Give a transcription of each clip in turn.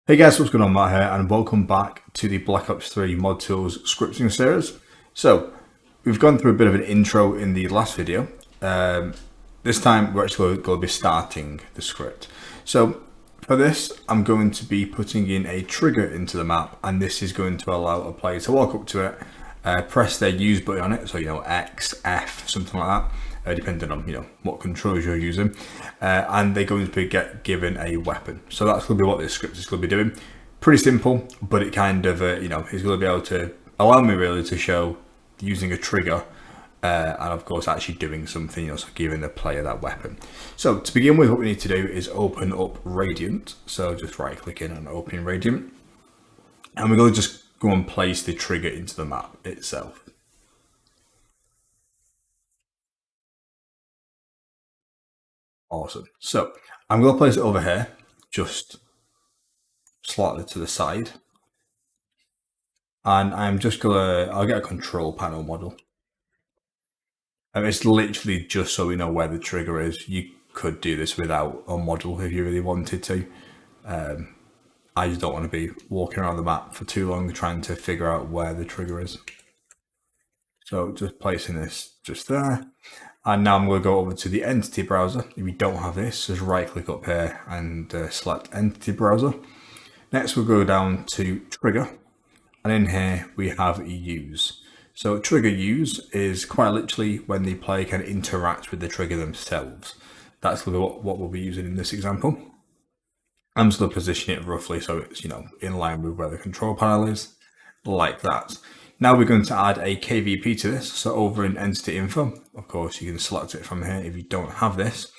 Hey guys, what's going on? Matt here, and welcome back to the Black Ops 3 Mod Tools scripting series. So, we've gone through a bit of an intro in the last video. This time we're actually going to be starting the script. So, for this, I'm going to be putting in a trigger into the map, and this is going to allow a player to walk up to it, press their use button on it, so X, F, something like that. Depending on what controls you're using, and they're going to be given a weapon. So that's going to be what this script is going to be doing. Pretty simple, but it kind of is going to be able to allow me really to show using a trigger, and of course actually doing something, so giving the player that weapon. So to begin with, what we need to do is open up Radiant. So just right click in and open Radiant, and we're going to just go and place the trigger into the map itself. Awesome. So I'm going to place it over here, just slightly to the side. And I'm just I'll get a control panel model. And it's literally just so we know where the trigger is. You could do this without a model if you really wanted to. I just don't want to be walking around the map for too long trying to figure out where the trigger is. So just placing this just there. And now I'm going to go over to the entity browser. If you don't have this, just right click up here and select entity browser. Next we'll go down to trigger, and in here we have use. So trigger use is quite literally when the player can interact with the trigger themselves. That's what we'll be using in this example. I'm just going to position it roughly so it's in line with where the control panel is, like that. Now we're going to add a KVP to this. So over in entity info, of course, you can select it from here if you don't have this.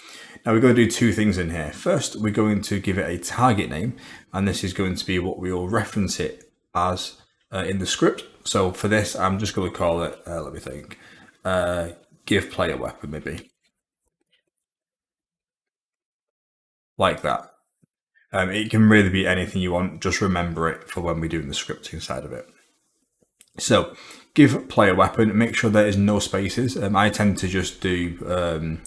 Now we're going to do two things in here. First, we're going to give it a target name, and this is going to be what we will reference it as in the script. So for this, I'm just going to call it, let me think, give player weapon maybe. Like that. It can really be anything you want, just remember it for when we're doing the scripting side of it. So, give player weapon, make sure there is no spaces. I tend to just do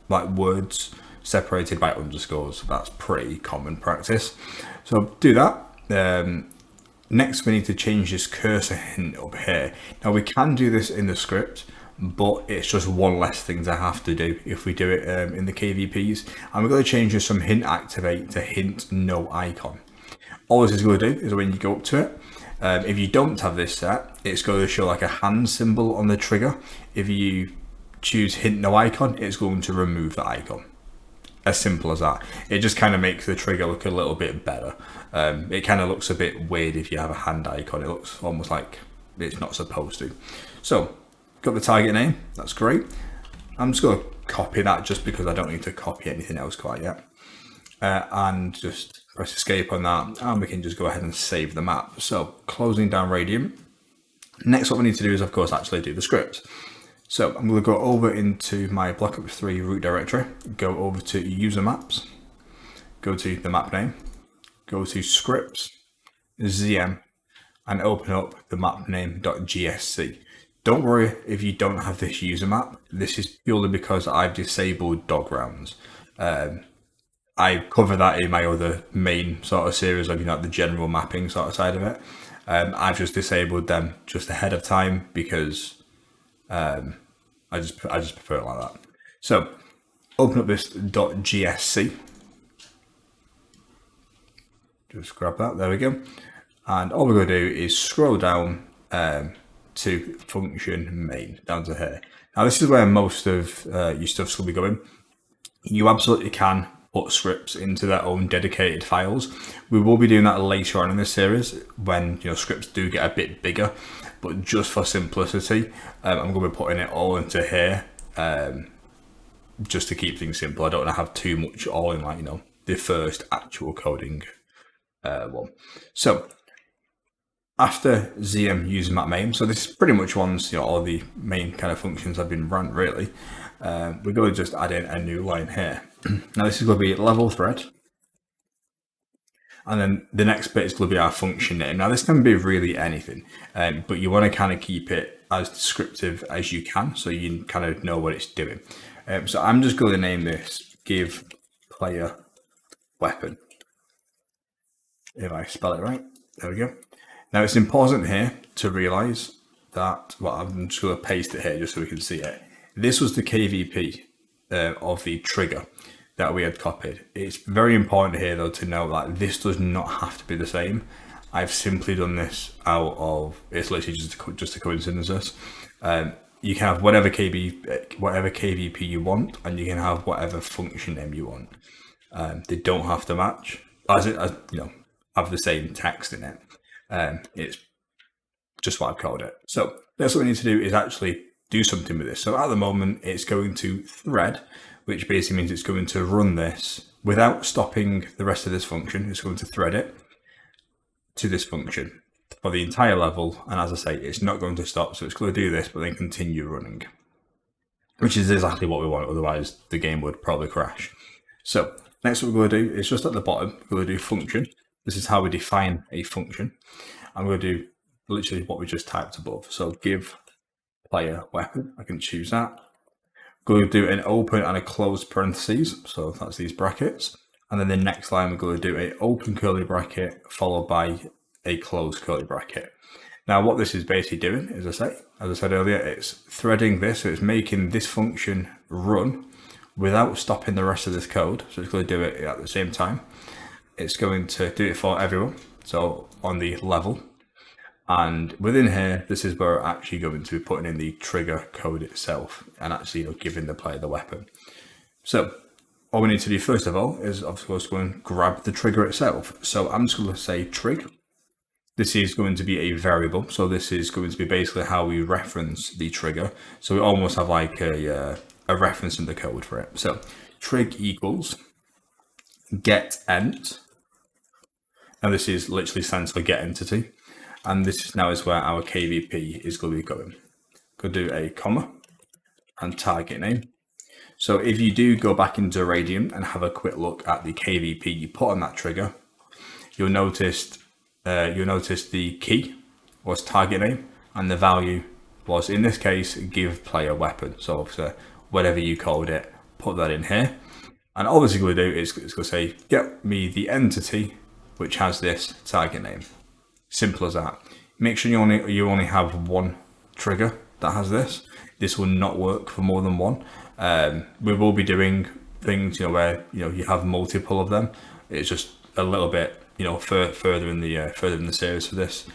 like words separated by underscores. That's pretty common practice. So do that. Next, we need to change this cursor hint up here. Now we can do this in the script, but it's just one less thing to have to do if we do it in the KVPs. And we're going to change this from hint activate to hint no icon. All this is going to do is when you go up to it, if you don't have this set, it's going to show like a hand symbol on the trigger. If you choose hint no icon, it's going to remove the icon. As simple as that. It just kind of makes the trigger look a little bit better. It kind of looks a bit weird if you have a hand icon. It looks almost like it's not supposed to. So, got the target name. That's great. I'm just going to copy that just because I don't need to copy anything else quite yet. And just press escape on that, and we can just go ahead and save the map. So closing down Radiant. Next, what we need to do is of course actually do the script. So I'm going to go over into my Black Ops 3 root directory, go over to user maps, go to the map name, go to scripts, ZM, and open up the map name.gsc. Don't worry if you don't have this user map. This is purely because I've disabled dog rounds. I cover that in my other main sort of series of the general mapping sort of side of it. I've just disabled them just ahead of time because I just prefer it like that. So open up this .gsc. Just grab that. There we go. And all we're going to do is scroll down to function main down to here. Now this is where most of your stuff's going to be going. You absolutely can put scripts into their own dedicated files. We will be doing that later on in this series when scripts do get a bit bigger, but just for simplicity, I'm going to be putting it all into here just to keep things simple. I don't want to have too much all in like the first actual coding one. So after ZM using map name, so this is pretty much once all the main kind of functions have been run really. We're going to just add in a new line here. Now this is going to be level thread, and then the next bit is going to be our function name. Now this can be really anything, but you want to kind of keep it as descriptive as you can so you kind of know what it's doing. So I'm just going to name this give player weapon. if I spell it right. There we go. Now it's important here to realize that, well, I'm just going to paste it here just so we can see it. This was the KVP of the trigger that we had copied. It's very important here though to know that this does not have to be the same. I've simply done this out of, it's literally just a coincidence. You can have whatever KVP you want, and you can have whatever function name you want. They don't have to match, as have the same text in it. It's just what I've called it. So that's what we need to do, is actually do something with this. So at the moment, it's going to thread, which basically means it's going to run this without stopping the rest of this function. It's going to thread it to this function for the entire level, and as I say, it's not going to stop, so it's going to do this but then continue running, which is exactly what we want, otherwise the game would probably crash. So next what we're going to do is just at the bottom, we're going to do function. This is how we define a function. I'm going to do literally what we just typed above, so give player weapon. I can choose that. I'm going to do an open and a closed parentheses, so that's these brackets, and then the next line we're going to do a open curly bracket followed by a closed curly bracket. Now what this is basically doing, as I said earlier, it's threading this, so it's making this function run without stopping the rest of this code. So it's going to do it at the same time. It's going to do it for everyone, so on the level. And within here, this is where we're actually going to be putting in the trigger code itself and actually giving the player the weapon. So all we need to do first of all is of course go and grab the trigger itself. So I'm just going to say trig. This is going to be a variable, so this is going to be basically how we reference the trigger. So we almost have like a reference in the code for it. So trig equals get ent. Now this is literally stands for get entity, and this now is where our KVP is going to be going. Go do a comma and target name. So if you do go back into Radiant and have a quick look at the KVP you put on that trigger, you'll notice the key was target name and the value was, in this case, give player weapon. So whatever you called it, put that in here. And all this is going to do is it's going to say, get me the entity which has this target name. Simple as that. Make sure you only have one trigger that has this. This will not work for more than one. We will be doing things where you have multiple of them. It's just a little bit further in the series for this.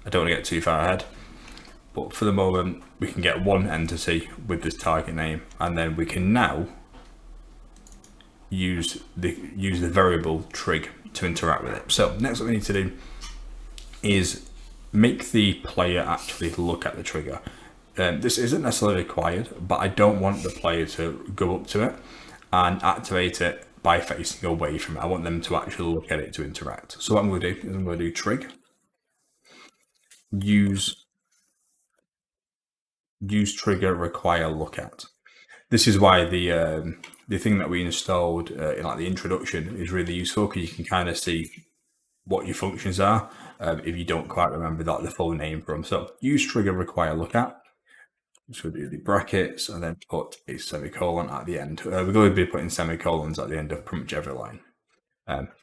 I don't want to get too far ahead, but for the moment we can get one entity with this target name, and then we can now use the variable trig to interact with it. So next what we need to do is make the player actually look at the trigger. This isn't necessarily required, but I don't want the player to go up to it and activate it by facing away from it. I want them to actually look at it to interact. So what I'm going to do is I'm going to do trig use trigger require look at. This is why the thing that we installed in like the introduction is really useful, because you can kind of see what your functions are if you don't quite remember the full name for them. So use trigger require look at. So we'll do the brackets and then put a semicolon at the end. We're going to be putting semicolons at the end of pretty much every line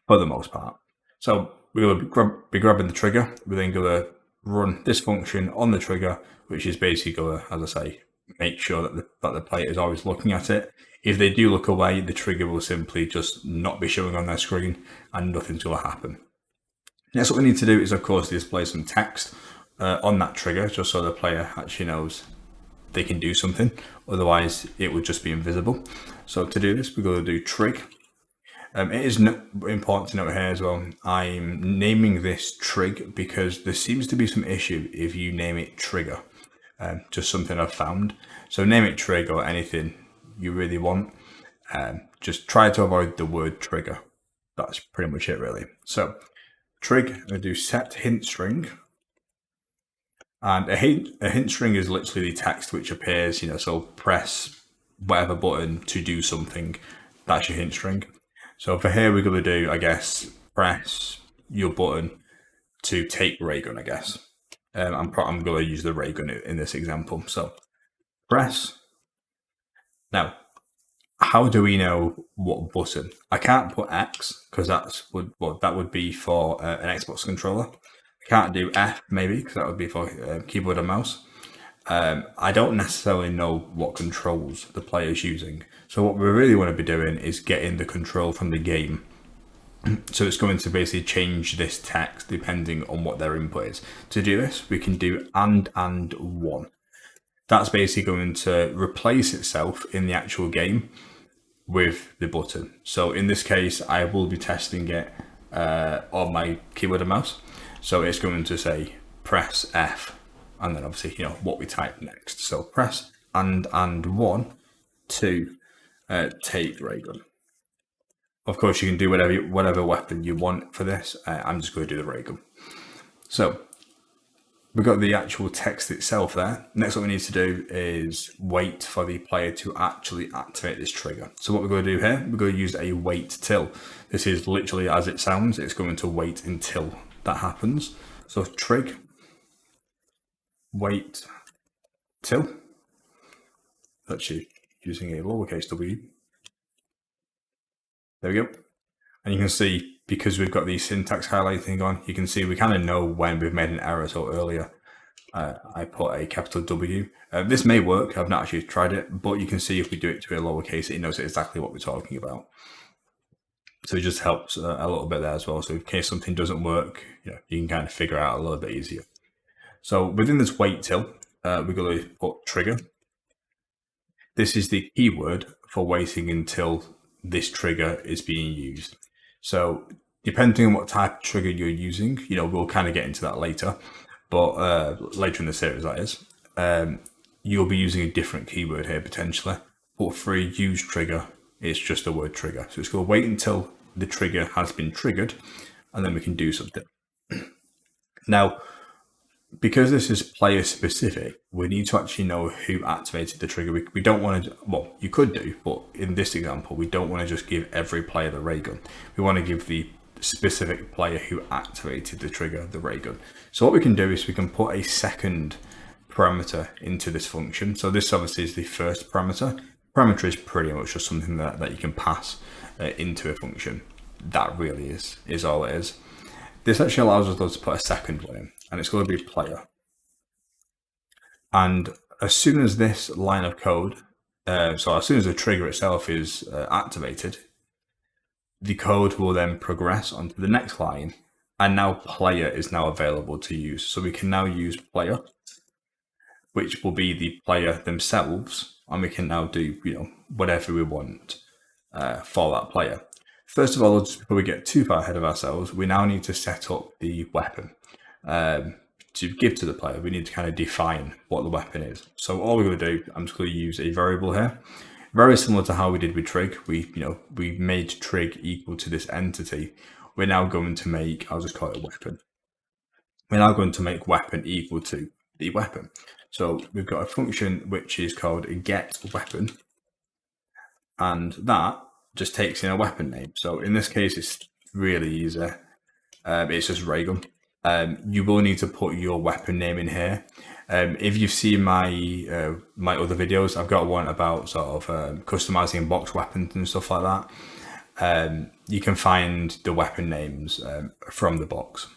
for the most part. So we're going to be grabbing the trigger. We're then going to run this function on the trigger, which is basically going to, as I say, make sure that the player is always looking at it. If they do look away, the trigger will simply just not be showing on their screen and nothing's going to happen. Next, what we need to do is, of course, display some text on that trigger, just so the player actually knows they can do something. Otherwise, it would just be invisible. So to do this, we're going to do trig. It is important to note here as well, I'm naming this trig because there seems to be some issue if you name it trigger. Just something I've found. So name it trig or anything you really want. Just try to avoid the word trigger. That's pretty much it really. So trig, I'm going to do set hint string. And a hint string is literally the text which appears, so press whatever button to do something. That's your hint string. So for here, we're going to do, I guess, press your button to take ray gun, I guess. I'm going to use the ray gun in this example. So press. Now, how do we know what button? I can't put X because that would be for an Xbox controller. I can't do F maybe because that would be for keyboard and mouse. I don't necessarily know what controls the player's using. So what we really want to be doing is getting the control from the game. So it's going to basically change this text depending on what their input is. To do this, we can do and 1. That's basically going to replace itself in the actual game with the button. So in this case, I will be testing it on my keyboard and mouse. So it's going to say press F, and then obviously what we type next. So press and 1 to take ray gun. Of course, you can do whatever weapon you want for this. I'm just going to do the ray gun. So we've got the actual text itself there. Next, what we need to do is wait for the player to actually activate this trigger. So what we're going to do here, we're going to use a wait till. This is literally as it sounds. It's going to wait until that happens. So trig, wait till. Actually using a lowercase w. There we go. And you can see, because we've got the syntax highlighting on, you can see we kind of know when we've made an error. So earlier, I put a capital W. This may work. I've not actually tried it, but you can see if we do it to a lowercase, it knows exactly what we're talking about. So it just helps a little bit there as well. So in case something doesn't work, you can kind of figure out a little bit easier. So within this wait till, we're going to put trigger. This is the keyword for waiting until this trigger is being used. So depending on what type of trigger you're using, we'll kind of get into that later, but later in the series, that is, you'll be using a different keyword here potentially. But for a use trigger, it's just the word trigger. So it's going to wait until the trigger has been triggered, and then we can do something. Now, because this is player specific, we need to actually know who activated the trigger. We don't want to, well, you could do, but in this example, we don't want to just give every player the ray gun. We want to give the specific player who activated the trigger the ray gun. So what we can do is we can put a second parameter into this function. So this obviously is the first parameter. Parameter is pretty much just something that you can pass into a function. That really is all it is. This actually allows us to put a second one in, and it's going to be player. And as soon as this line of code, so as soon as the trigger itself is activated, the code will then progress onto the next line, and now player is now available to use. So we can now use player, which will be the player themselves, and we can now do whatever we want for that player. First of all, just before we get too far ahead of ourselves, we now need to set up the weapon. To give to the player, we need to kind of define what the weapon is. So all we're going to do, I'm just going to use a variable here. Very similar to how we did with trig. We made trig equal to this entity. We're now going to make, I'll just call it weapon. We're now going to make weapon equal to the weapon. So we've got a function which is called get weapon, and that just takes in a weapon name. So in this case, it's really easy. It's just ray gun. You will need to put your weapon name in here. If you've seen my other videos, I've got one about sort of customizing box weapons and stuff like that. You can find the weapon names from the box.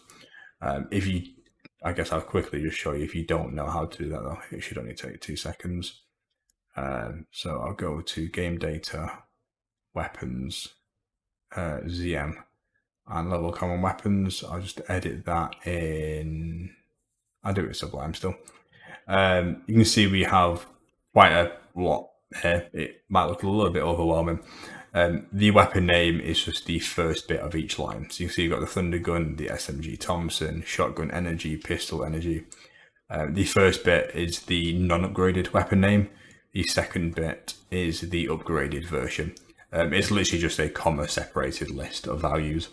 I guess I'll quickly just show you if you don't know how to do that though. It should only take 2 seconds. So I'll go to game data, weapons, ZM, and level common weapons. I'll just edit that in, I'll do it Sublime still. You can see we have quite a lot here. It might look a little bit overwhelming. The weapon name is just the first bit of each line. So you can see you've got the Thunder Gun, the SMG Thompson, Shotgun Energy, Pistol Energy. The first bit is the non-upgraded weapon name. The second bit is the upgraded version. It's literally just a comma separated list of values.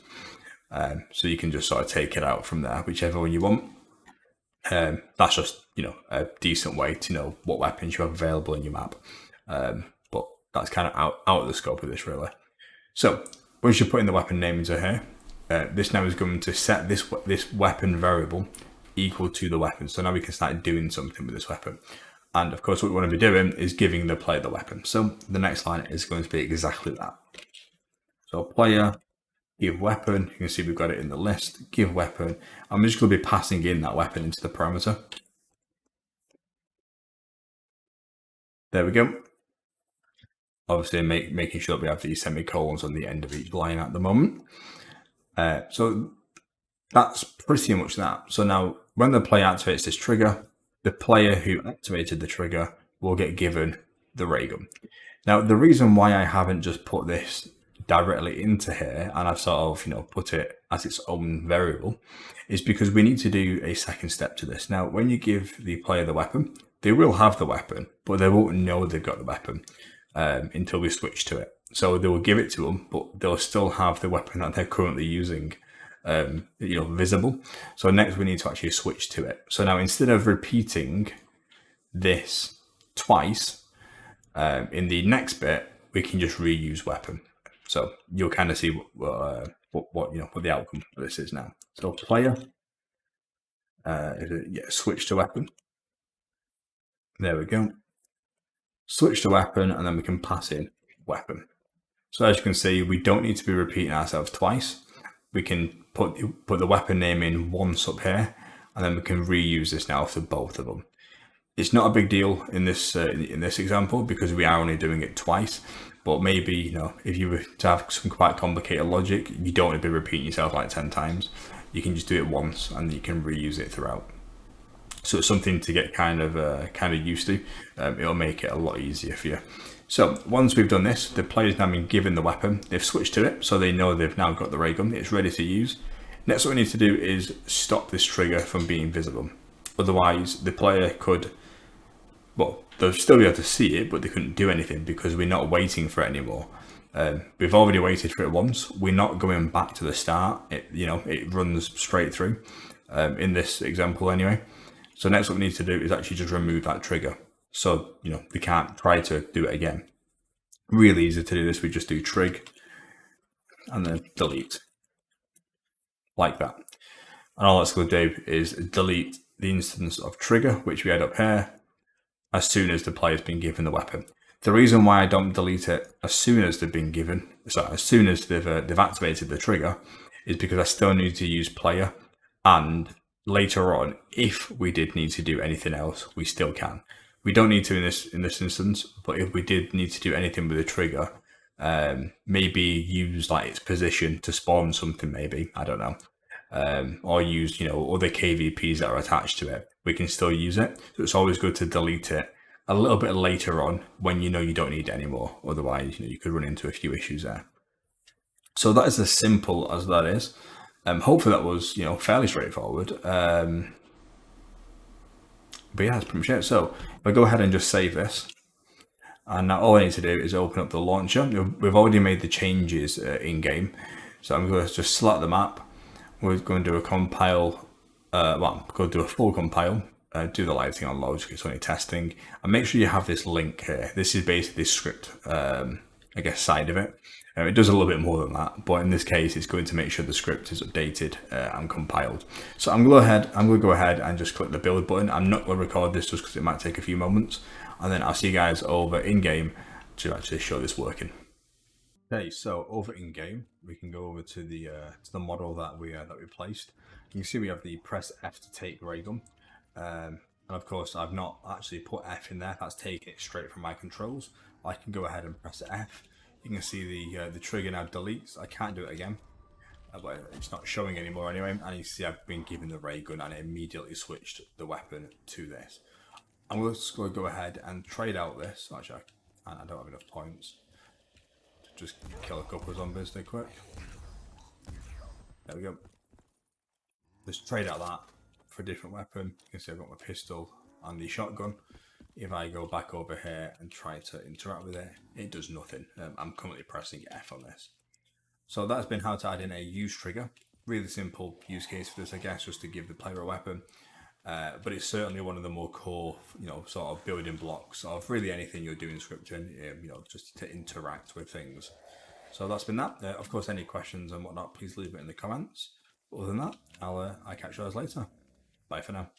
So you can just sort of take it out from there, whichever one you want. That's just, a decent way to know what weapons you have available in your map. But that's kind of out of the scope of this really. So once you put in the weapon name into here, this now is going to set this weapon variable equal to the weapon. So now we can start doing something with this weapon. And of course, what we want to be doing is giving the player the weapon. So the next line is going to be exactly that. So player, give weapon. You can see we've got it in the list. Give weapon. I'm just going to be passing in that weapon into the parameter. There we go. Obviously, making sure that we have these semicolons on the end of each line at the moment. So that's pretty much that. So now, when the player activates this trigger, the player who activated the trigger will get given the ray gun. Now, the reason why I haven't just put this directly into here and I've sort of, put it as its own variable is because we need to do a second step to this. Now, when you give the player the weapon, they will have the weapon, but they won't know they've got the weapon until we switch to it. So they will give it to them, but they'll still have the weapon that they're currently using visible. So next we need to actually switch to it. So now instead of repeating this twice, in the next bit, we can just reuse weapon. So you'll kind of see what the outcome of this is now. So player, switch to weapon. There we go. Switch to weapon, and then we can pass in weapon. So as you can see, we don't need to be repeating ourselves twice. We can put the weapon name in once up here, and then we can reuse this now for both of them. It's not a big deal in this example because we are only doing it twice. But maybe if you were to have some quite complicated logic, you don't want to be repeating yourself like 10 times. You can just do it once, and you can reuse it throughout. So it's something to get kind of used to. It'll make it a lot easier for you. So once we've done this, the player's now been given the weapon. They've switched to it, so they know they've now got the ray gun. It's ready to use. Next, what we need to do is stop this trigger from being visible. Otherwise, the player could, they'll still be able to see it, but they couldn't do anything because we're not waiting for it anymore. We've already waited for it once. We're not going back to the start. It runs straight through in this example anyway. So next what we need to do is actually just remove that trigger. So, they can't try to do it again. Really easy to do this. We just do trig and then delete like that. And all that's going to do is delete the instance of trigger, which we had up here, as soon as the player's been given the weapon. The reason why I don't delete it as soon as they've been given, as soon as they've activated the trigger, is because I still need to use player, and later on, if we did need to do anything else, we still can. We don't need to in this instance, but if we did need to do anything with the trigger, maybe use like its position to spawn something, maybe, I don't know, or use other KVPs that are attached to it, we can still use it. So it's always good to delete it a little bit later on when you don't need it anymore. Otherwise, you could run into a few issues there. So that is as simple as that is. Hopefully that was fairly straightforward. But yeah, that's pretty much it. So if I go ahead and just save this, and now all I need to do is open up the launcher. We've already made the changes in game, so I'm going to just select the map. We're going to do a compile. I'm going to do a full compile. Do the lighting on low because it's only testing, and make sure you have this link here. This is basically the script, side of it. It does a little bit more than that, but in this case, it's going to make sure the script is updated and compiled. So I'm going to go ahead and just click the build button. I'm not going to record this just because it might take a few moments, and then I'll see you guys over in game to actually show this working. Okay, so over in game, we can go over to the model that we placed. You can see we have the press F to take ray gun. And of course, I've not actually put F in there. That's taking it straight from my controls. I can go ahead and press F. You can see the trigger now deletes. I can't do it again, but it's not showing anymore anyway. And you see I've been given the ray gun and it immediately switched the weapon to this. I'm just going to go ahead and trade out this. Actually, I don't have enough points to just kill a couple of zombies dead quick. There we go. Just trade out that for a different weapon. You can see I've got my pistol and the shotgun. If I go back over here and try to interact with it, it does nothing. I'm currently pressing F on this. So that's been how to add in a use trigger. Really simple use case for this, I guess, just to give the player a weapon. But it's certainly one of the more core, sort of building blocks of really anything you're doing scripting, just to interact with things. So that's been that. Of course, any questions and whatnot, please leave it in the comments. Other than that, I'll catch you guys later. Bye for now.